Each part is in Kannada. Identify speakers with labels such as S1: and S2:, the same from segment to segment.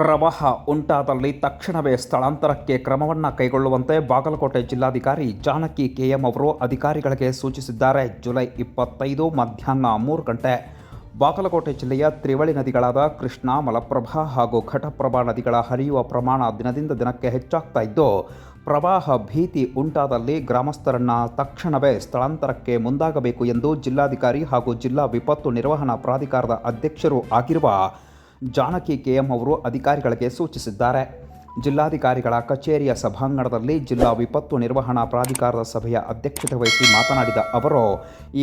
S1: ಪ್ರವಾಹ ಉಂಟಾದಲ್ಲಿ ತಕ್ಷಣವೇ ಸ್ಥಳಾಂತರಕ್ಕೆ ಕ್ರಮವನ್ನು ಕೈಗೊಳ್ಳುವಂತೆ ಬಾಗಲಕೋಟೆ ಜಿಲ್ಲಾಧಿಕಾರಿ ಜಾನಕಿ ಕೆಎಂ ಅವರು ಅಧಿಕಾರಿಗಳಿಗೆ ಸೂಚಿಸಿದ್ದಾರೆ. ಜುಲೈ 25 ಮಧ್ಯಾಹ್ನ 3 ಗಂಟೆ ಬಾಗಲಕೋಟೆ ಜಿಲ್ಲೆಯ ತ್ರಿವಳಿ ನದಿಗಳಾದ ಕೃಷ್ಣಾ, ಮಲಪ್ರಭಾ ಹಾಗೂ ಘಟಪ್ರಭಾ ನದಿಗಳ ಹರಿಯುವ ಪ್ರಮಾಣ ದಿನದಿಂದ ದಿನಕ್ಕೆ ಹೆಚ್ಚಾಗ್ತಾ ಇದ್ದು, ಪ್ರವಾಹ ಭೀತಿ ಉಂಟಾದಲ್ಲಿ ಗ್ರಾಮಸ್ಥರನ್ನು ತಕ್ಷಣವೇ ಸ್ಥಳಾಂತರಕ್ಕೆ ಮುಂದಾಗಬೇಕು ಎಂದು ಜಿಲ್ಲಾಧಿಕಾರಿ ಹಾಗೂ ಜಿಲ್ಲಾ ವಿಪತ್ತು ನಿರ್ವಹಣಾ ಪ್ರಾಧಿಕಾರದ ಅಧ್ಯಕ್ಷರೂ ಆಗಿರುವ ಜಾನಕಿ ಕೆಎಂ ಅವರು ಅಧಿಕಾರಿಗಳಿಗೆ ಸೂಚಿಸಿದ್ದಾರೆ. ಜಿಲ್ಲಾಧಿಕಾರಿಗಳ ಕಚೇರಿಯ ಸಭಾಂಗಣದಲ್ಲಿ ಜಿಲ್ಲಾ ವಿಪತ್ತು ನಿರ್ವಹಣಾ ಪ್ರಾಧಿಕಾರದ ಸಭೆಯ ಅಧ್ಯಕ್ಷತೆ ವಹಿಸಿ ಮಾತನಾಡಿದ ಅವರು,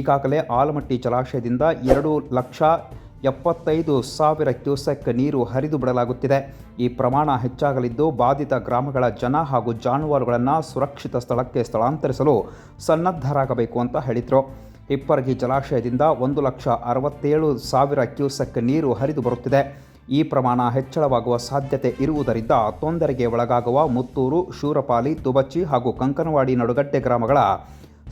S1: ಈಗಾಗಲೇ ಆಲಮಟ್ಟಿ ಜಲಾಶಯದಿಂದ 2,75,000 ಕ್ಯೂಸೆಕ್ ನೀರು ಹರಿದು ಬಿಡಲಾಗುತ್ತಿದೆ. ಈ ಪ್ರಮಾಣ ಹೆಚ್ಚಾಗಲಿದ್ದು, ಬಾಧಿತ ಗ್ರಾಮಗಳ ಜನ ಹಾಗೂ ಜಾನುವಾರುಗಳನ್ನು ಸುರಕ್ಷಿತ ಸ್ಥಳಕ್ಕೆ ಸ್ಥಳಾಂತರಿಸಲು ಸನ್ನದ್ಧರಾಗಬೇಕು ಅಂತ ಹೇಳಿದರು. ಹಿಪ್ಪರಗಿ ಜಲಾಶಯದಿಂದ 1,67,000 ಕ್ಯೂಸೆಕ್ ನೀರು ಹರಿದು ಬರುತ್ತಿದೆ. ಈ ಪ್ರಮಾಣ ಹೆಚ್ಚಳವಾಗುವ ಸಾಧ್ಯತೆ ಇರುವುದರಿಂದ ತೊಂದರೆಗೆ ಒಳಗಾಗುವ ಮುತ್ತೂರು, ಶೂರಪಾಲಿ, ತುಬಚಿ ಹಾಗೂ ಕಂಕನವಾಡಿ ನಡುಗಡ್ಡೆ ಗ್ರಾಮಗಳ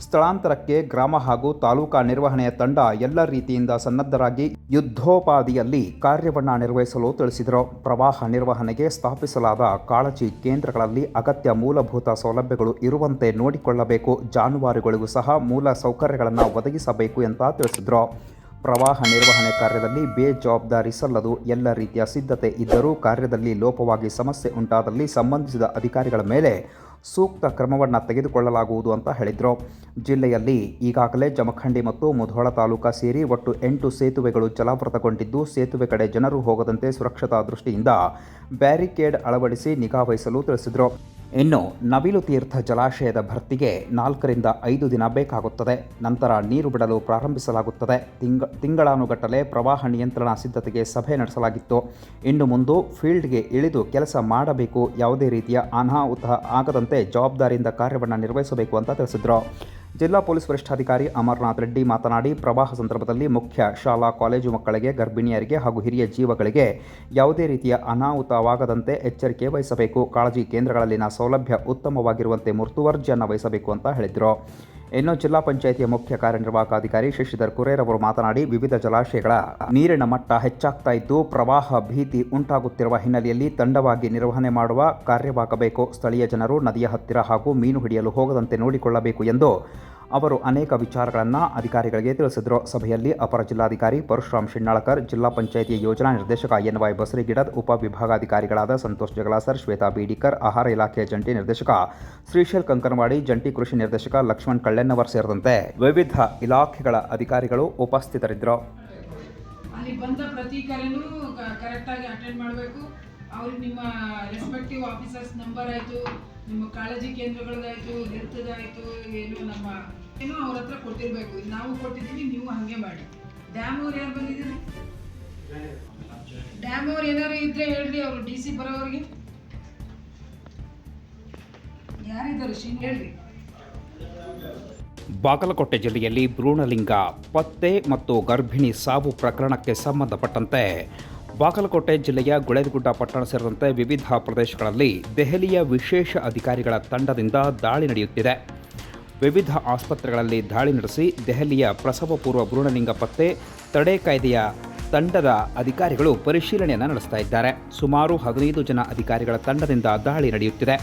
S1: ಸ್ಥಳಾಂತರಕ್ಕೆ ಗ್ರಾಮ ಹಾಗೂ ತಾಲೂಕಾ ನಿರ್ವಹಣೆಯ ತಂಡ ಎಲ್ಲ ರೀತಿಯಿಂದ ಸನ್ನದ್ಧರಾಗಿ ಯುದ್ಧೋಪಾದಿಯಲ್ಲಿ ಕಾರ್ಯವನ್ನು ನಿರ್ವಹಿಸಲು ತಿಳಿಸಿದರು. ಪ್ರವಾಹ ನಿರ್ವಹಣೆಗೆ ಸ್ಥಾಪಿಸಲಾದ ಕಾಳಜಿ ಕೇಂದ್ರಗಳಲ್ಲಿ ಅಗತ್ಯ ಮೂಲಭೂತ ಸೌಲಭ್ಯಗಳು ಇರುವಂತೆ ನೋಡಿಕೊಳ್ಳಬೇಕು. ಜಾನುವಾರುಗಳಿಗೂ ಸಹ ಮೂಲ ಸೌಕರ್ಯಗಳನ್ನು ಒದಗಿಸಬೇಕು ಅಂತ ತಿಳಿಸಿದರು. ಪ್ರವಾಹ ನಿರ್ವಹಣೆ ಕಾರ್ಯದಲ್ಲಿ ಬೇಜವಾಬ್ದಾರಿ ಸಲ್ಲದು. ಎಲ್ಲ ರೀತಿಯ ಸಿದ್ಧತೆ ಇದ್ದರೂ ಕಾರ್ಯದಲ್ಲಿ ಲೋಪವಾಗಿ ಸಮಸ್ಯೆ ಉಂಟಾದಲ್ಲಿ ಸಂಬಂಧಿಸಿದ ಅಧಿಕಾರಿಗಳ ಮೇಲೆ ಸೂಕ್ತ ಕ್ರಮವನ್ನು ತೆಗೆದುಕೊಳ್ಳಲಾಗುವುದು ಅಂತ ಹೇಳಿದರು. ಜಿಲ್ಲೆಯಲ್ಲಿ ಈಗಾಗಲೇ ಜಮಖಂಡಿ ಮತ್ತು ಮುಧೋಳ ತಾಲೂಕಾ ಸೇರಿ ಒಟ್ಟು 8 ಸೇತುವೆಗಳು ಜಲಾವೃತಗೊಂಡಿದ್ದು, ಸೇತುವೆ ಕಡೆ ಜನರು ಹೋಗದಂತೆ ಸುರಕ್ಷತಾ ದೃಷ್ಟಿಯಿಂದ ಬ್ಯಾರಿಕೇಡ್ ಅಳವಡಿಸಿ ನಿಗಾವಹಿಸಲು ತಿಳಿಸಿದರು. ಇನ್ನು ನವಿಲು ತೀರ್ಥ ಜಲಾಶಯದ ಭರ್ತಿಗೆ 4 ರಿಂದ 5 ದಿನ ಬೇಕಾಗುತ್ತದೆ. ನಂತರ ನೀರು ಬಿಡಲು ಪ್ರಾರಂಭಿಸಲಾಗುತ್ತದೆ. ತಿಂಗಳಾನುಗಟ್ಟಲೆ ಪ್ರವಾಹ ನಿಯಂತ್ರಣ ಸಿದ್ಧತೆಗೆ ಸಭೆ ನಡೆಸಲಾಗಿತ್ತು. ಇನ್ನು ಮುಂದೆ ಫೀಲ್ಡ್ಗೆ ಇಳಿದು ಕೆಲಸ ಮಾಡಬೇಕು. ಯಾವುದೇ ರೀತಿಯ ಅನಾಹುತ ಆಗದಂತೆ ಜವಾಬ್ದಾರಿಯಿಂದ ಕಾರ್ಯವನ್ನು ನಿರ್ವಹಿಸಬೇಕು ಅಂತ ತಿಳಿಸಿದರು. ಜಿಲ್ಲಾ ಪೊಲೀಸ್ ವರಿಷ್ಠಾಧಿಕಾರಿ ಅಮರನಾಥ್ ರೆಡ್ಡಿ ಮಾತನಾಡಿ, ಪ್ರವಾಹ ಸಂದರ್ಭದಲ್ಲಿ ಮುಖ್ಯ ಶಾಲಾ ಕಾಲೇಜು ಮಕ್ಕಳಿಗೆ, ಗರ್ಭಿಣಿಯರಿಗೆ ಹಾಗೂ ಹಿರಿಯ ಜೀವಗಳಿಗೆ ಯಾವುದೇ ರೀತಿಯ ಅನಾಹುತವಾಗದಂತೆ ಎಚ್ಚರಿಕೆ ವಹಿಸಬೇಕು. ಕಾಳಜಿ ಕೇಂದ್ರಗಳಲ್ಲಿನ ಸೌಲಭ್ಯ ಉತ್ತಮವಾಗಿರುವಂತೆ ಮುತುವರ್ಜಿಯನ್ನು ವಹಿಸಬೇಕು ಅಂತ ಹೇಳಿದರು. ಇನ್ನು ಜಿಲ್ಲಾ ಪಂಚಾಯಿತಿಯ ಮುಖ್ಯ ಕಾರ್ಯನಿರ್ವಾಹಕ ಅಧಿಕಾರಿ ಶಶಿಧರ್ ಕುರೇರ್ ಅವರು ಮಾತನಾಡಿ, ವಿವಿಧ ಜಲಾಶಯಗಳ ನೀರಿನ ಮಟ್ಟ ಹೆಚ್ಚಾಗ್ತಾ ಇದ್ದು, ಪ್ರವಾಹ ಭೀತಿ ಉಂಟಾಗುತ್ತಿರುವ ಹಿನ್ನೆಲೆಯಲ್ಲಿ ತಂಡವಾಗಿ ನಿರ್ವಹಣೆ ಮಾಡುವ ಕಾರ್ಯವಾಗಬೇಕು. ಸ್ಥಳೀಯ ಜನರು ನದಿಯ ಹತ್ತಿರ ಹಾಗೂ ಮೀನು ಹಿಡಿಯಲು ಹೋಗದಂತೆ ನೋಡಿಕೊಳ್ಳಬೇಕು ಎಂದು ಅವರು ಅನೇಕ ವಿಚಾರಗಳನ್ನು ಅಧಿಕಾರಿಗಳಿಗೆ ತಿಳಿಸಿದರು. ಸಭೆಯಲ್ಲಿ ಅಪರ ಜಿಲ್ಲಾಧಿಕಾರಿ ಪರಶುರಾಮ್ ಶಿಣ್ಣಾಳಕರ್, ಜಿಲ್ಲಾ ಪಂಚಾಯಿತಿಯ ಯೋಜನಾ ನಿರ್ದೇಶಕ ಎನ್.ವೈ. ಬಸರಿಗಿಡದ್, ಉಪವಿಭಾಗಾಧಿಕಾರಿಗಳಾದ ಸಂತೋಷ್ ಜಗಳಾಸರ್, ಶ್ವೇತಾ ಬೀಡಿಕರ್, ಆಹಾರ ಇಲಾಖೆಯ ಜಂಟಿ ನಿರ್ದೇಶಕ ಶ್ರೀಶೈಲ್ ಕಂಕನವಾಡಿ, ಜಂಟಿ ಕೃಷಿ ನಿರ್ದೇಶಕ ಲಕ್ಷ್ಮಣ್ ಕಳ್ಳೆನ್ನವರ್ ಸೇರಿದಂತೆ ವಿವಿಧ ಇಲಾಖೆಗಳ ಅಧಿಕಾರಿಗಳು ಉಪಸ್ಥಿತರಿದ್ದರು.
S2: ಅಲ್ಲಿ ಬಂದ ಪ್ರತಿ ಕರೆನೂ ಕರೆಕ್ಟಾಗಿ ಅಟೆಂಡ್ ಮಾಡಬೇಕು. ಅವ್ರಿಗೆ ನಿಮ್ಮ ರೆಸ್ಪೆಕ್ಟಿವ್ ಆಫೀಸರ್ಸ್ ನಂಬರ್ ಆಯಿತು, ನಿಮ್ಮ ಕಾಳಜಿ ಕೇಂದ್ರಗಳದಾಯಿತು, ಹೆಲ್ತ್ದಾಯಿತು, ಏನೋ ಅವ್ರ ಹತ್ರ ಕೊಟ್ಟಿರಬೇಕು. ನಾವು ಕೊಟ್ಟಿದ್ದೀವಿ, ನೀವು ಹಾಗೆ ಮಾಡಿ. ಡ್ಯಾಮ್ ಅವ್ರು ಯಾರು ಬಂದಿದ್ದೀರಿ? ಡ್ಯಾಮ್ ಅವ್ರು ಏನಾರು ಇದ್ರೆ ಹೇಳ್ರಿ, ಅವರು DC ಬರೋವ್ರಿಗೆ ಯಾರಿದ್ದಾರೆ ಹೇಳ್ರಿ.
S1: ಬಾಗಲಕೋಟೆ ಜಿಲ್ಲೆಯಲ್ಲಿ ಭ್ರೂಣಲಿಂಗ ಪತ್ತೆ ಮತ್ತು ಗರ್ಭಿಣಿ ಸಾವು ಪ್ರಕರಣಕ್ಕೆ ಸಂಬಂಧಪಟ್ಟಂತೆ ಬಾಗಲಕೋಟೆ ಜಿಲ್ಲೆಯ ಗುಳೇದಗುಡ್ಡ ಪಟ್ಟಣ ಸೇರಿದಂತೆ ವಿವಿಧ ಪ್ರದೇಶಗಳಲ್ಲಿ ದೆಹಲಿಯ ವಿಶೇಷ ಅಧಿಕಾರಿಗಳ ತಂಡದಿಂದ ದಾಳಿ ನಡೆಯುತ್ತಿದೆ. ವಿವಿಧ ಆಸ್ಪತ್ರೆಗಳಲ್ಲಿ ದಾಳಿ ನಡೆಸಿ ದೆಹಲಿಯ ಪ್ರಸವ ಪೂರ್ವ ಭ್ರೂಣಲಿಂಗ ಪತ್ತೆ ತಡೆ ಕಾಯ್ದೆಯ ತಂಡದ ಅಧಿಕಾರಿಗಳು ಪರಿಶೀಲನೆಯನ್ನು ನಡೆಸ್ತಾ ಇದ್ದಾರೆ. ಸುಮಾರು 15 ಜನ ಅಧಿಕಾರಿಗಳ ತಂಡದಿಂದ ದಾಳಿ ನಡೆಯುತ್ತಿದೆ.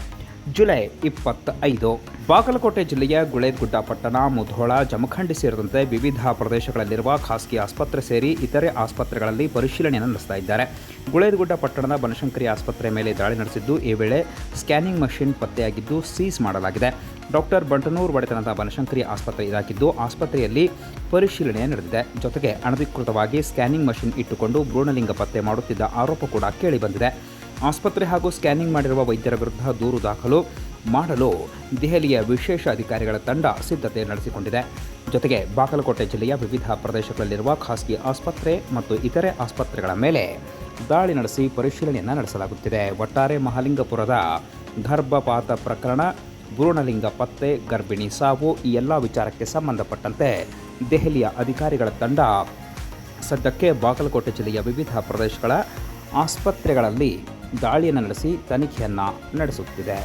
S1: ಜುಲೈ 25 ಬಾಗಲಕೋಟೆ ಜಿಲ್ಲೆಯ ಗುಳೇದಗುಡ್ಡ ಪಟ್ಟಣ, ಮುಧೋಳ, ಜಮಖಂಡಿ ಸೇರಿದಂತೆ ವಿವಿಧ ಪ್ರದೇಶಗಳಲ್ಲಿರುವ ಖಾಸಗಿ ಆಸ್ಪತ್ರೆ ಸೇರಿ ಇತರೆ ಆಸ್ಪತ್ರೆಗಳಲ್ಲಿ ಪರಿಶೀಲನೆಯನ್ನು ನಡೆಸ್ತಾ ಇದ್ದಾರೆ. ಗುಳೇದಗುಡ್ಡ ಪಟ್ಟಣದ ಬನಶಂಕರಿ ಆಸ್ಪತ್ರೆ ಮೇಲೆ ದಾಳಿ ನಡೆಸಿದ್ದು, ಈ ವೇಳೆ ಸ್ಕ್ಯಾನಿಂಗ್ ಮಷಿನ್ ಪತ್ತೆಯಾಗಿದ್ದು ಸೀಸ್ ಮಾಡಲಾಗಿದೆ. ಡಾಕ್ಟರ್ ಬಂಟನೂರ್ ಒಡೆತನದ ಬನಶಂಕರಿ ಆಸ್ಪತ್ರೆ ಇದಾಗಿದ್ದು, ಆಸ್ಪತ್ರೆಯಲ್ಲಿ ಪರಿಶೀಲನೆ ನಡೆದಿದೆ. ಜೊತೆಗೆ ಅನಧಿಕೃತವಾಗಿ ಸ್ಕ್ಯಾನಿಂಗ್ ಮಷಿನ್ ಇಟ್ಟುಕೊಂಡು ಭ್ರೂಣಲಿಂಗ ಪತ್ತೆ ಮಾಡುತ್ತಿದ್ದ ಆರೋಪ ಕೂಡ ಕೇಳಿಬಂದಿದೆ. ಆಸ್ಪತ್ರೆ ಹಾಗೂ ಸ್ಕ್ಯಾನಿಂಗ್ ಮಾಡಿರುವ ವೈದ್ಯರ ವಿರುದ್ಧ ದೂರು ದಾಖಲು ಮಾಡಲು ದೆಹಲಿಯ ವಿಶೇಷ ಅಧಿಕಾರಿಗಳ ತಂಡ ಸಿದ್ಧತೆ ನಡೆಸಿಕೊಂಡಿದೆ. ಜೊತೆಗೆ ಬಾಗಲಕೋಟೆ ಜಿಲ್ಲೆಯ ವಿವಿಧ ಪ್ರದೇಶಗಳಲ್ಲಿರುವ ಖಾಸಗಿ ಆಸ್ಪತ್ರೆ ಮತ್ತು ಇತರೆ ಆಸ್ಪತ್ರೆಗಳ ಮೇಲೆ ದಾಳಿ ನಡೆಸಿ ಪರಿಶೀಲನೆಯನ್ನು ನಡೆಸಲಾಗುತ್ತಿದೆ. ಒಟ್ಟಾರೆ ಮಹಾಲಿಂಗಪುರದ ಗರ್ಭಪಾತ ಪ್ರಕರಣ, ಭ್ರೂಣಲಿಂಗ ಪತ್ತೆ, ಗರ್ಭಿಣಿ ಸಾವು ಈ ಎಲ್ಲ ವಿಚಾರಕ್ಕೆ ಸಂಬಂಧಪಟ್ಟಂತೆ ದೆಹಲಿಯ ಅಧಿಕಾರಿಗಳ ತಂಡ ಸದ್ಯಕ್ಕೆ ಬಾಗಲಕೋಟೆ ಜಿಲ್ಲೆಯ ವಿವಿಧ ಪ್ರದೇಶಗಳ ಆಸ್ಪತ್ರೆಗಳಲ್ಲಿ ದಾಳಿಯನ್ನು ನಡೆಸಿ ತನಿಖೆಯನ್ನು ನಡೆಸುತ್ತಿದೆ.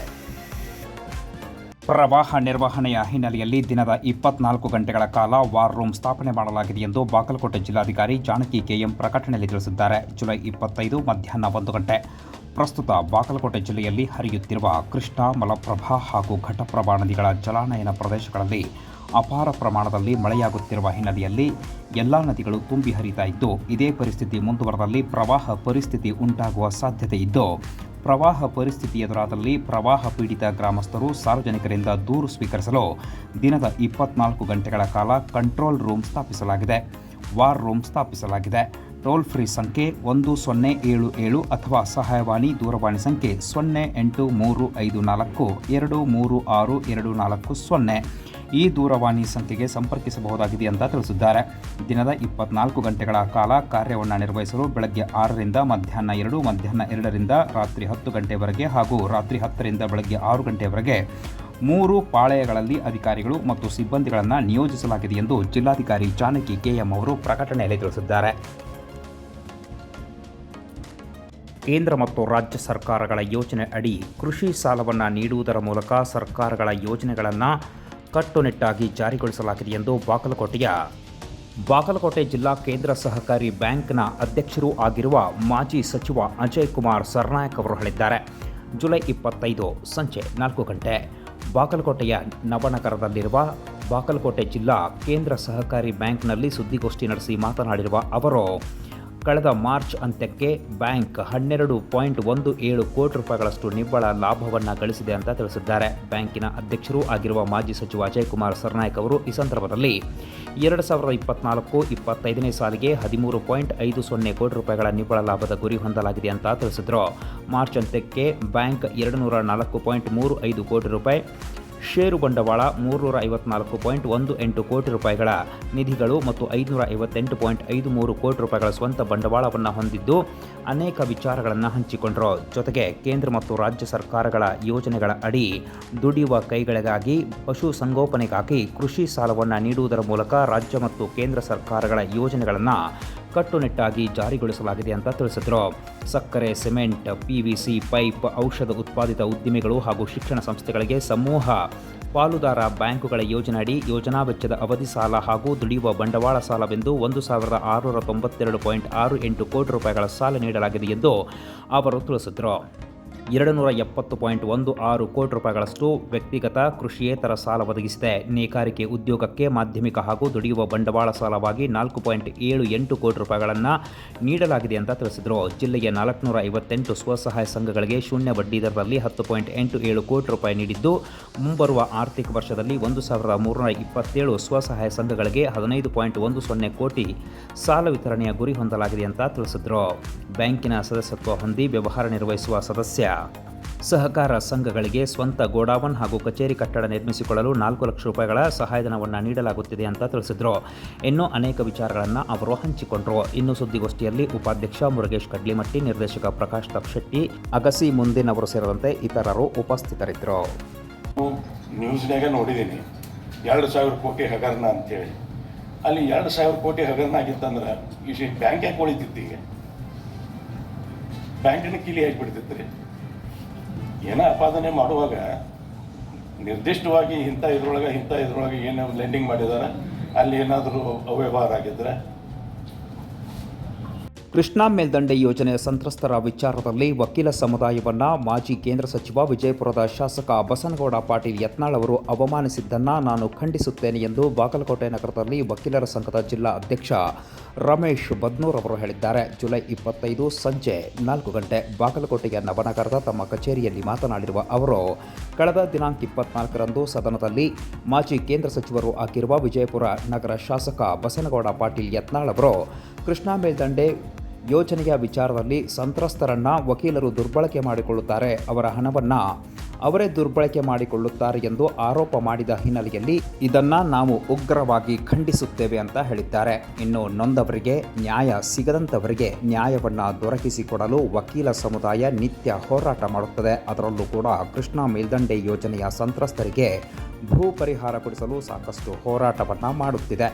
S1: ಪ್ರವಾಹ ನಿರ್ವಹಣೆಯ ಹಿನ್ನೆಲೆಯಲ್ಲಿ ದಿನದ 24 ಗಂಟೆಗಳ ಕಾಲ ವಾರ್ ರೂಮ್ ಸ್ಥಾಪನೆ ಮಾಡಲಾಗಿದೆ ಎಂದು ಬಾಗಲಕೋಟೆ ಜಿಲ್ಲಾಧಿಕಾರಿ ಜಾನಕಿ ಕೆಎಂ ಪ್ರಕಟಣೆಯಲ್ಲಿ ತಿಳಿಸಿದ್ದಾರೆ. ಜುಲೈ 25 ಮಧ್ಯಾಹ್ನ 1 ಗಂಟೆ ಪ್ರಸ್ತುತ ಬಾಗಲಕೋಟೆ ಜಿಲ್ಲೆಯಲ್ಲಿ ಹರಿಯುತ್ತಿರುವ ಕೃಷ್ಣಾ, ಮಲಪ್ರಭಾ ಹಾಗೂ ಘಟಪ್ರಭಾ ನದಿಗಳ ಜಲಾನಯನ ಪ್ರದೇಶಗಳಲ್ಲಿ ಅಪಾರ ಪ್ರಮಾಣದಲ್ಲಿ ಮಳೆಯಾಗುತ್ತಿರುವ ಹಿನ್ನೆಲೆಯಲ್ಲಿ ಎಲ್ಲ ನದಿಗಳು ತುಂಬಿ ಹರಿತಾ ಇದ್ದು, ಇದೇ ಪರಿಸ್ಥಿತಿ ಮುಂದುವರೆದಲ್ಲಿ ಪ್ರವಾಹ ಪರಿಸ್ಥಿತಿ ಉಂಟಾಗುವ ಸಾಧ್ಯತೆ ಇದ್ದು, ಪ್ರವಾಹ ಪರಿಸ್ಥಿತಿ ಎದುರಾದಲ್ಲಿ ಪ್ರವಾಹ ಪೀಡಿತ ಗ್ರಾಮಸ್ಥರು ಸಾರ್ವಜನಿಕರಿಂದ ದೂರು ಸ್ವೀಕರಿಸಲು ದಿನದ 24 ಗಂಟೆಗಳ ಕಾಲ ಕಂಟ್ರೋಲ್ ರೂಮ್ ಸ್ಥಾಪಿಸಲಾಗಿದೆ. ವಾರ್ ರೂಮ್ ಸ್ಥಾಪಿಸಲಾಗಿದೆ. ಟೋಲ್ ಫ್ರೀ ಸಂಖ್ಯೆ 1077 ಅಥವಾ ಸಹಾಯವಾಣಿ ದೂರವಾಣಿ ಸಂಖ್ಯೆ 083542362440 ಈ ದೂರವಾಣಿ ಸಂಖ್ಯೆಗೆ ಸಂಪರ್ಕಿಸಬಹುದಾಗಿದೆ ಅಂತ ತಿಳಿಸಿದ್ದಾರೆ. ದಿನದ 24 ಗಂಟೆಗಳ ಕಾಲ ಕಾರ್ಯವನ್ನು ನಿರ್ವಹಿಸಲು ಬೆಳಗ್ಗೆ 6ರಿಂದ ಮಧ್ಯಾಹ್ನ 2, ಮಧ್ಯಾಹ್ನ 2ರಿಂದ ರಾತ್ರಿ 10 ಗಂಟೆವರೆಗೆ ಹಾಗೂ ರಾತ್ರಿ 10ರಿಂದ ಬೆಳಗ್ಗೆ 6 ಗಂಟೆವರೆಗೆ 3 ಪಾಳೆಯಗಳಲ್ಲಿ ಅಧಿಕಾರಿಗಳು ಮತ್ತು ಸಿಬ್ಬಂದಿಗಳನ್ನು ನಿಯೋಜಿಸಲಾಗಿದೆ ಎಂದು ಜಿಲ್ಲಾಧಿಕಾರಿ ಜಾನಕಿ ಕೆಎಂ ಅವರು ಪ್ರಕಟಣೆಯಲ್ಲಿ ತಿಳಿಸಿದ್ದಾರೆ. ಕೇಂದ್ರ ಮತ್ತು ರಾಜ್ಯ ಸರ್ಕಾರಗಳ ಯೋಜನೆ ಅಡಿ ಕೃಷಿ ಸಾಲವನ್ನು ನೀಡುವುದರ ಮೂಲಕ ಸರ್ಕಾರಗಳ ಯೋಜನೆಗಳನ್ನು ಕಟ್ಟುನಿಟ್ಟಾಗಿ ಜಾರಿಗೊಳಿಸಲಾಗಿದೆ ಎಂದು ಬಾಗಲಕೋಟೆ ಜಿಲ್ಲಾ ಕೇಂದ್ರ ಸಹಕಾರಿ ಬ್ಯಾಂಕ್ನ ಅಧ್ಯಕ್ಷರೂ ಆಗಿರುವ ಮಾಜಿ ಸಚಿವ ಅಜಯ್ ಕುಮಾರ್ ಸರ್ನಾಯಕ್ ಅವರು ಹೇಳಿದ್ದಾರೆ. ಜುಲೈ 25 ಸಂಜೆ 4 ಗಂಟೆ ಬಾಗಲಕೋಟೆಯ ನವನಗರದಲ್ಲಿರುವ ಬಾಗಲಕೋಟೆ ಜಿಲ್ಲಾ ಕೇಂದ್ರ ಸಹಕಾರಿ ಬ್ಯಾಂಕ್ನಲ್ಲಿ ಸುದ್ದಿಗೋಷ್ಠಿ ನಡೆಸಿ ಮಾತನಾಡಿರುವ ಅವರು, ಕಳೆದ ಮಾರ್ಚ್ ಅಂತ್ಯಕ್ಕೆ ಬ್ಯಾಂಕ್ 12.17 ಕೋಟಿ ರೂಪಾಯಿಗಳಷ್ಟು ನಿವ್ವಳ ಲಾಭವನ್ನು ಗಳಿಸಿದೆ ಅಂತ ತಿಳಿಸಿದ್ದಾರೆ. ಬ್ಯಾಂಕಿನ ಅಧ್ಯಕ್ಷರೂ ಆಗಿರುವ ಮಾಜಿ ಸಚಿವ ಅಜಯ್ ಕುಮಾರ್ ಸರ್ನಾಯಕ್ ಅವರು ಈ ಸಂದರ್ಭದಲ್ಲಿ 2024-25ನೇ ಸಾಲಿಗೆ 13.50 ಕೋಟಿ ರೂಪಾಯಿಗಳ ನಿವ್ವಳ ಲಾಭದ ಗುರಿ ಹೊಂದಲಾಗಿದೆ ಅಂತ ತಿಳಿಸಿದರು. ಮಾರ್ಚ್ ಅಂತ್ಯಕ್ಕೆ ಬ್ಯಾಂಕ್ 204.35 ಕೋಟಿ ರೂಪಾಯಿ ಷೇರು ಬಂಡವಾಳ 354.18 ಕೋಟಿ ರೂಪಾಯಿಗಳ ನಿಧಿಗಳು ಮತ್ತು 558.53 ಕೋಟಿ ರೂಪಾಯಿಗಳ ಸ್ವಂತ ಬಂಡವಾಳವನ್ನು ಹೊಂದಿದ್ದು ಅನೇಕ ವಿಚಾರಗಳನ್ನು ಹಂಚಿಕೊಂಡರು. ಜೊತೆಗೆ ಕೇಂದ್ರ ಮತ್ತು ರಾಜ್ಯ ಸರ್ಕಾರಗಳ ಯೋಜನೆಗಳ ಅಡಿ ದುಡಿಯುವ ಕೈಗಳಿಗಾಗಿ ಪಶು ಸಂಗೋಪನೆಗಾಗಿ ಕೃಷಿ ಸಾಲವನ್ನು ನೀಡುವುದರ ಮೂಲಕ ರಾಜ್ಯ ಮತ್ತು ಕೇಂದ್ರ ಸರ್ಕಾರಗಳ ಯೋಜನೆಗಳನ್ನು ಕಟ್ಟುನಿಟ್ಟಾಗಿ ಜಾರಿಗೊಳಿಸಲಾಗಿದೆ ಅಂತ ತಿಳಿಸಿದರು. ಸಕ್ಕರೆ, ಸಿಮೆಂಟ್, PVC ಪೈಪ್, ಔಷಧ ಉತ್ಪಾದಿತ ಉದ್ದಿಮೆಗಳು ಹಾಗೂ ಶಿಕ್ಷಣ ಸಂಸ್ಥೆಗಳಿಗೆ ಸಮೂಹ ಪಾಲುದಾರ ಬ್ಯಾಂಕುಗಳ ಯೋಜನೆಯಡಿ ಯೋಜನಾ ವೆಚ್ಚದ ಅವಧಿ ಸಾಲ ಹಾಗೂ ದುಡಿಯುವ ಬಂಡವಾಳ ಸಾಲವೆಂದು 1692.68 ಕೋಟಿ ರೂಪಾಯಿಗಳ ಸಾಲ ನೀಡಲಾಗಿದೆ ಎಂದು ಅವರು ತಿಳಿಸಿದರು. 270.16 ಕೋಟಿ ರೂಪಾಯಿಗಳಷ್ಟು ವ್ಯಕ್ತಿಗತ ಕೃಷಿಯೇತರ ಸಾಲ ಒದಗಿಸಿದೆ. ನೇಕಾರಿಕೆ ಉದ್ಯೋಗಕ್ಕೆ ಮಾಧ್ಯಮಿಕ ಹಾಗೂ ದುಡಿಯುವ ಬಂಡವಾಳ ಸಾಲವಾಗಿ 4.78 ಕೋಟಿ ರೂಪಾಯಿಗಳನ್ನು ನೀಡಲಾಗಿದೆ ಅಂತ ತಿಳಿಸಿದರು. ಜಿಲ್ಲೆಯ 458 ಸ್ವಸಹಾಯ ಸಂಘಗಳಿಗೆ ಶೂನ್ಯ ಬಡ್ಡಿ ದರದಲ್ಲಿ 10.87 ಕೋಟಿ ರೂಪಾಯಿ ನೀಡಿದ್ದು, ಮುಂಬರುವ ಆರ್ಥಿಕ ವರ್ಷದಲ್ಲಿ 1327 ಸ್ವಸಹಾಯ ಸಂಘಗಳಿಗೆ 15.10 ಕೋಟಿ ಸಾಲ ವಿತರಣೆಯ ಗುರಿ ಹೊಂದಲಾಗಿದೆ ಅಂತ ತಿಳಿಸಿದರು. ಬ್ಯಾಂಕಿನ ಸದಸ್ಯತ್ವ ಹೊಂದಿ ವ್ಯವಹಾರ ನಿರ್ವಹಿಸುವ ಸದಸ್ಯ ಸಹಕಾರ ಸಂಘಗಳಿಗೆ ಸ್ವಂತ ಗೋಡಾವನ್ ಹಾಗೂ ಕಚೇರಿ ಕಟ್ಟಡ ನಿರ್ಮಿಸಿಕೊಳ್ಳಲು 4 ಲಕ್ಷ ರೂಪಾಯಿಗಳ ಸಹಾಯಧನವನ್ನು ನೀಡಲಾಗುತ್ತಿದೆ ಅಂತ ತಿಳಿಸಿದರು. ಇನ್ನೂ ಅನೇಕ ವಿಚಾರಗಳನ್ನು ಅವರು ಹಂಚಿಕೊಂಡರು. ಇನ್ನು ಸುದ್ದಿಗೋಷ್ಠಿಯಲ್ಲಿ ಉಪಾಧ್ಯಕ್ಷ ಮುರುಗೇಶ್ ಕಡ್ಲಿಮಟ್ಟಿ, ನಿರ್ದೇಶಕ ಪ್ರಕಾಶ್ ತಪ್ಶೆಟ್ಟಿ, ಅಗಸಿ ಮುಂದಿನವರು ಸೇರಿದಂತೆ ಇತರರು ಉಪಸ್ಥಿತರಿದ್ದರು.
S3: ನ್ಯೂಸ್ನಾಗ ನೋಡಿದ್ದೀನಿ 2,000 ಕೋಟಿ ಹಗರಣ ಅಂತೇಳಿ. ಅಲ್ಲಿ 2,000 ಕೋಟಿ ಹಗರಣ ಆಗಿತ್ತಂದ್ರೆ ಈ ಬ್ಯಾಂಕ್ ಯಾಕೆ ಉಳಿತಿತ್ತು? ಈಗ ಬ್ಯಾಂಕಿನ ಕೀಲಿ ಆಗಿಬಿಡ್ತಿತ್ತು ರೀ. ಏನೋ ಅಪಾದನೆ ಮಾಡುವಾಗ ನಿರ್ದಿಷ್ಟವಾಗಿ ಇಂಥ ಇದ್ರೊಳಗೆ ಏನು ಲೆಂಡಿಂಗ್ ಮಾಡಿದ್ದಾರೆ, ಅಲ್ಲಿ ಏನಾದರೂ ಅವ್ಯವಹಾರ ಆಗಿದ್ದರೆ.
S1: ಕೃಷ್ಣಾ ಮೇಲ್ದಂಡೆ ಯೋಜನೆಯ ಸಂತ್ರಸ್ತರ ವಿಚಾರದಲ್ಲಿ ವಕೀಲ ಸಮುದಾಯವನ್ನು ಮಾಜಿ ಕೇಂದ್ರ ಸಚಿವ ವಿಜಯಪುರದ ಶಾಸಕ ಬಸನಗೌಡ ಪಾಟೀಲ್ ಯತ್ನಾಳ್ ಅವರು ಅವಮಾನಿಸಿದ್ದನ್ನು ನಾನು ಖಂಡಿಸುತ್ತೇನೆ ಎಂದು ಬಾಗಲಕೋಟೆ ನಗರದಲ್ಲಿ ವಕೀಲರ ಸಂಘದ ಜಿಲ್ಲಾ ಅಧ್ಯಕ್ಷ ರಮೇಶ್ ಬದ್ನೂರ್ ಅವರು ಹೇಳಿದ್ದಾರೆ. ಜುಲೈ 25 ಸಂಜೆ 4 ಗಂಟೆ ಬಾಗಲಕೋಟೆಯ ನವನಗರದ ತಮ್ಮ ಕಚೇರಿಯಲ್ಲಿ ಮಾತನಾಡಿರುವ ಅವರು, ಕಳೆದ ದಿನಾಂಕ 24ರಂದು ಸದನದಲ್ಲಿ ಮಾಜಿ ಕೇಂದ್ರ ಸಚಿವರು ಆಗಿರುವ ವಿಜಯಪುರ ನಗರ ಶಾಸಕ ಬಸನಗೌಡ ಪಾಟೀಲ್ ಯತ್ನಾಳ್ ಅವರು ಕೃಷ್ಣಾ ಮೇಲ್ದಂಡೆ ಯೋಜನೆಯ ವಿಚಾರದಲ್ಲಿ ಸಂತ್ರಸ್ತರನ್ನು ವಕೀಲರು ದುರ್ಬಳಕೆ ಮಾಡಿಕೊಳ್ಳುತ್ತಾರೆ, ಅವರ ಹಣವನ್ನು ಅವರೇ ದುರ್ಬಳಕೆ ಮಾಡಿಕೊಳ್ಳುತ್ತಾರೆ ಎಂದು ಆರೋಪ ಮಾಡಿದ ಹಿನ್ನೆಲೆಯಲ್ಲಿ ಇದನ್ನು ನಾವು ಉಗ್ರವಾಗಿ ಖಂಡಿಸುತ್ತೇವೆ ಅಂತ ಹೇಳಿದ್ದಾರೆ. ಇನ್ನು ನೊಂದವರಿಗೆ ನ್ಯಾಯ ಸಿಗದಂಥವರಿಗೆ ನ್ಯಾಯವನ್ನು ದೊರಕಿಸಿಕೊಡಲು ವಕೀಲ ಸಮುದಾಯ ನಿತ್ಯ ಹೋರಾಟ ಮಾಡುತ್ತದೆ. ಅದರಲ್ಲೂ ಕೂಡ ಕೃಷ್ಣಾ ಮೇಲ್ದಂಡೆ ಯೋಜನೆಯ ಸಂತ್ರಸ್ತರಿಗೆ ಭೂ ಪರಿಹಾರ ಕೊಡಿಸಲು ಸಾಕಷ್ಟು ಹೋರಾಟವನ್ನು ಮಾಡುತ್ತಿದೆ.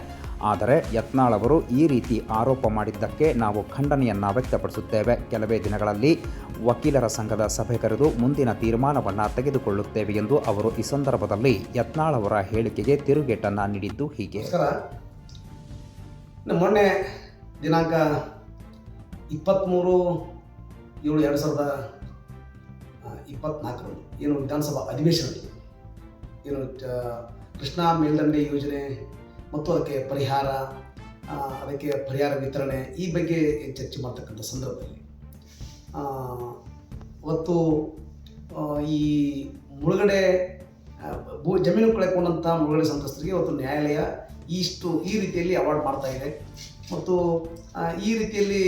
S1: ಆದರೆ ಯತ್ನಾಳ್ ಅವರು ಈ ರೀತಿ ಆರೋಪ ಮಾಡಿದ್ದಕ್ಕೆ ನಾವು ಖಂಡನೆಯನ್ನು ವ್ಯಕ್ತಪಡಿಸುತ್ತೇವೆ. ಕೆಲವೇ ದಿನಗಳಲ್ಲಿ ವಕೀಲರ ಸಂಘದ ಸಭೆ ಕರೆದು ಮುಂದಿನ ತೀರ್ಮಾನವನ್ನು ತೆಗೆದುಕೊಳ್ಳುತ್ತೇವೆ ಎಂದು ಅವರು ಈ ಸಂದರ್ಭದಲ್ಲಿ ಯತ್ನಾಳ್ ಅವರ ಹೇಳಿಕೆಗೆ ತಿರುಗೇಟನ್ನು ನೀಡಿದ್ದು ಹೀಗೆ.
S4: ಮೊನ್ನೆ ದಿನಾಂಕ 23/7/2023 24ರಂದು ಏನು ವಿಧಾನಸಭಾ ಅಧಿವೇಶನದಲ್ಲಿ ಏನು ಕೃಷ್ಣಾ ಮೇಲ್ದಂಡೆ ಯೋಜನೆ ಮತ್ತು ಅದಕ್ಕೆ ಪರಿಹಾರ ವಿತರಣೆ ಈ ಬಗ್ಗೆ ಚರ್ಚೆ ಮಾಡ್ತಕ್ಕಂಥ ಸಂದರ್ಭದಲ್ಲಿ ಇವತ್ತು ಈ ಮುಳುಗಡೆ ಜಮೀನು ಕಳೆಕೊಂಡಂಥ ಮುಳುಗಡೆ ಸಂತ್ರಸ್ತರಿಗೆ ಇವತ್ತು ನ್ಯಾಯಾಲಯ ಈ ರೀತಿಯಲ್ಲಿ ಅವಾರ್ಡ್ ಮಾಡ್ತಾ ಇದೆ ಮತ್ತು ಈ ರೀತಿಯಲ್ಲಿ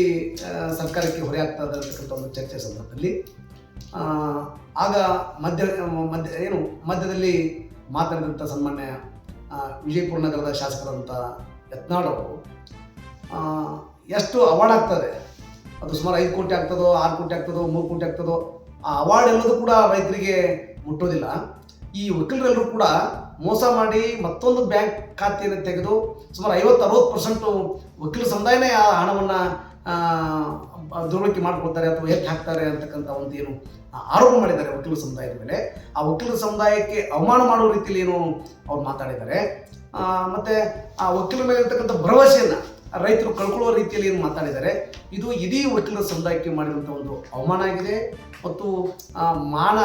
S4: ಸರ್ಕಾರಕ್ಕೆ ಹೊರೆ ಆಗ್ತಾ ಇರತಕ್ಕಂಥ ಒಂದು ಚರ್ಚೆ ಸಂದರ್ಭದಲ್ಲಿ ಆಗ ಮಧ್ಯದಲ್ಲಿ ಮಾತನಾಡಿದಂಥ ಸನ್ಮಾನ್ಯ ವಿಜಯಪುರ ನಗರದ ಶಾಸಕರಂಥ ಯತ್ನಾಳ್ ಅವರು ಎಷ್ಟು ಅವಾರ್ಡ್ ಆಗ್ತದೆ, ಅದು ಸುಮಾರು 5 ಕೋಟಿ ಆಗ್ತದೋ 6 ಕೋಟಿ ಆಗ್ತದೋ 3 ಕೋಟಿ ಆಗ್ತದೋ, ಆ ಅವಾರ್ಡ್ ಎಲ್ಲದೂ ಕೂಡ ರೈತರಿಗೆ ಮುಟ್ಟೋದಿಲ್ಲ. ಈ ವಕೀಲರೆಲ್ಲರೂ ಕೂಡ ಮೋಸ ಮಾಡಿ ಮತ್ತೊಂದು ಬ್ಯಾಂಕ್ ಖಾತೆಯನ್ನು ತೆಗೆದು ಸುಮಾರು 50-60% ವಕೀಲ ಸಮುದಾಯನೇ ಆ ಹಣವನ್ನು ದುರ್ಬಳಕೆ ಮಾಡಿಕೊಳ್ತಾರೆ ಅಥವಾ ಎತ್ತಿ ಹಾಕ್ತಾರೆ ಅಂತಕ್ಕಂಥ ಒಂದು ಏನು ಆರೋಪ ಮಾಡಿದ್ದಾರೆ ವಕೀಲ ಸಮುದಾಯದ ಮೇಲೆ. ಆ ವಕೀಲ ಸಮುದಾಯಕ್ಕೆ ಅವಮಾನ ಮಾಡುವ ರೀತಿಯಲ್ಲಿ ಏನು ಅವ್ರು ಮಾತಾಡಿದ್ದಾರೆ. ಮತ್ತು ಆ ವಕೀಲರ ಮೇಲೆ ಇರ್ತಕ್ಕಂಥ ಭರವಸೆಯನ್ನು ರೈತರು ಕಳ್ಕೊಳ್ಳುವ ರೀತಿಯಲ್ಲಿ ಏನು ಮಾತಾಡಿದ್ದಾರೆ. ಇದು ಇಡೀ ವಕೀಲರ ಸಮುದಾಯಕ್ಕೆ ಮಾಡಿದಂಥ ಒಂದು ಅವಮಾನ ಆಗಿದೆ ಮತ್ತು ಮಾನ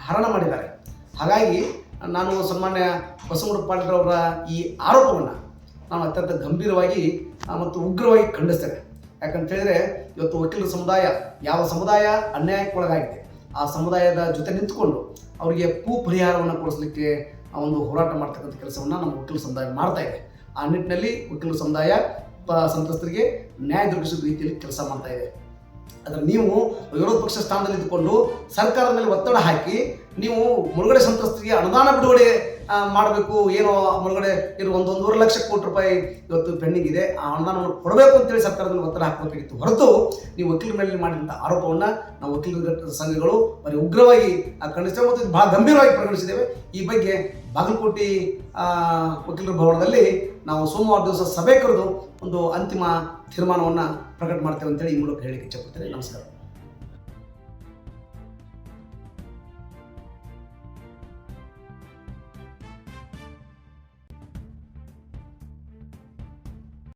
S4: ಹರಣ ಮಾಡಿದ್ದಾರೆ. ಹಾಗಾಗಿ ನಾನು ಸನ್ಮಾನ್ಯ ಬಸವನಗೌಡ ಪಾಟೀಲ್ರವರ ಈ ಆರೋಪವನ್ನು ನಾನು ಅತ್ಯಂತ ಗಂಭೀರವಾಗಿ ಮತ್ತು ಉಗ್ರವಾಗಿ ಖಂಡಿಸ್ತೇನೆ. ಯಾಕಂತ ಹೇಳಿದರೆ ಇವತ್ತು ವಕೀಲರ ಸಮುದಾಯ ಯಾವ ಸಮುದಾಯ ಅನ್ಯಾಯಕ್ಕೊಳಗಾಗಿದೆ ಆ ಸಮುದಾಯದ ಜೊತೆ ನಿಂತುಕೊಂಡು ಅವರಿಗೆ ಪರಿಹಾರವನ್ನು ಕೊಡಿಸಲಿಕ್ಕೆ ಒಂದು ಹೋರಾಟ ಮಾಡ್ತಕ್ಕಂಥ ಕೆಲಸವನ್ನು ನಮ್ಮ ವಕೀಲ ಸಮುದಾಯ ಮಾಡ್ತಾ ಇದೆ. ಆ ನಿಟ್ಟಿನಲ್ಲಿ ವಕೀಲರ ಸಮುದಾಯ ಸಂತ್ರಸ್ತರಿಗೆ ನ್ಯಾಯ ದೊರಕಿಸುವ ರೀತಿಯಲ್ಲಿ ಕೆಲಸ ಮಾಡ್ತಾ ಇದೆ. ಆದರೆ ನೀವು ವಿರೋಧ ಪಕ್ಷ ಸ್ಥಾನದಲ್ಲಿ ಇದ್ದುಕೊಂಡು ಸರ್ಕಾರದ ಮೇಲೆ ಒತ್ತಡ ಹಾಕಿ ನೀವು ಮುಳುಗಡೆ ಸಂತ್ರಸ್ತರಿಗೆ ಅನುದಾನ ಬಿಡುಗಡೆ ಮಾಡಬೇಕು, ಏನೋ ಮುಳುಗಡೆ ಏನು 1.5 ಲಕ್ಷ ಕೋಟಿ ರೂಪಾಯಿ ಇವತ್ತು ಪೆಂಡಿಂಗ್ ಇದೆ, ಆ ಅನುದಾನವನ್ನು ಕೊಡಬೇಕು ಅಂತೇಳಿ ಸರ್ಕಾರದ ಮೇಲೆ ಒತ್ತಡ ಹಾಕಬೇಕಾಗಿತ್ತು. ಹೊರತು ನೀವು ವಕೀಲರ ಮೇಲೆ ಮಾಡಿದಂಥ ಆರೋಪವನ್ನು ನಾವು ವಕೀಲರ ಸಂಘಗಳು ಬರೀ ಉಗ್ರವಾಗಿ ಖಂಡಿಸ್ತೇವೆ ಮತ್ತು ಭಾಳ ಗಂಭೀರವಾಗಿ ಪರಿಗಣಿಸಿದ್ದೇವೆ. ಈ ಬಗ್ಗೆ ಬಾಗಲಕೋಟೆ ವಕೀಲರ ಭವನದಲ್ಲಿ ನಾವು ಸೋಮವಾರ ದಿವಸ ಸಭೆ ಕರೆದು ಒಂದು ಅಂತಿಮ ತೀರ್ಮಾನವನ್ನು ಪ್ರಕಟ ಮಾಡ್ತೇವೆ ಅಂತೇಳಿ ಈ ಮೂಲಕ ಹೇಳಿಕ್ಕೆ ಇಚ್ಛೆಪಡ್ತೇನೆ. ನಮಸ್ಕಾರ.